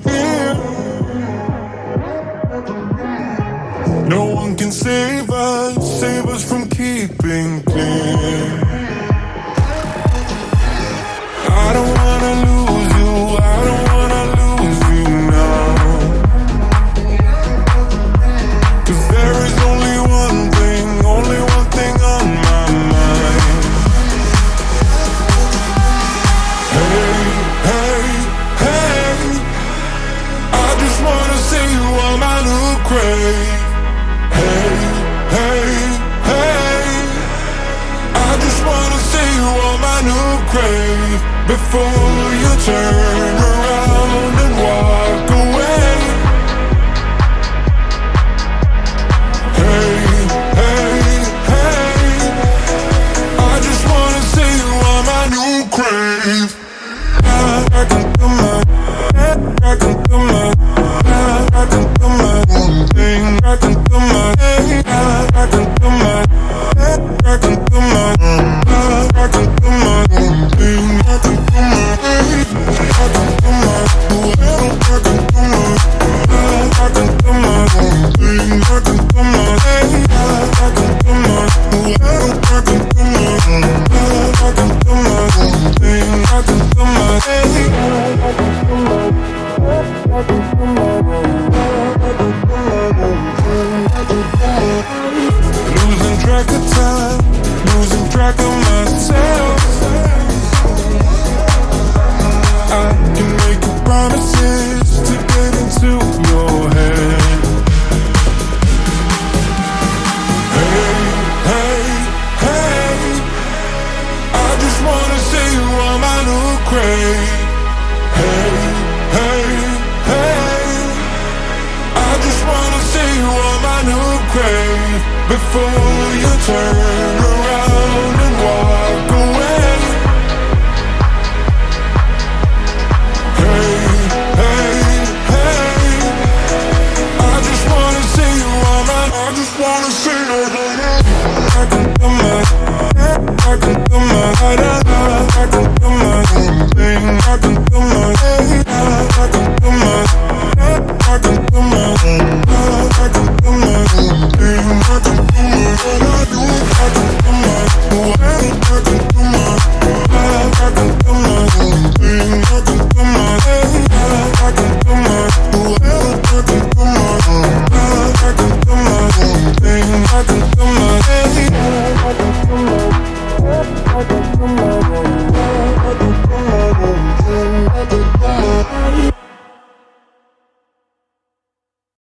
fear. No one can save us from keeping clear. I don't wanna lose you, I don't wanna lose you now. 'Cause there is only one thing on my mind. Hey, hey, hey, I just wanna see you on my new grave. Hey, hey, hey, I just wanna see you on my new grave before you turn around and walk away. Hey, hey, hey, I just wanna see you on my new grave. I can feel my, I can feel my, I can feel my thing. I can feel my, I can feel my, I can feel my, I can feel my thing. I can feel my, I can feel my, I can feel my, I can feel my thing. I can feel my, I can feel my, I can feel my, I can feel my thing. I can feel my, I can feel losing track of time, losing track of myself. I can make promises to get into your head. Hey, hey, hey, I just wanna see you on my new grave. Hey, hey, hey, I just wanna see you on my new grave before you turn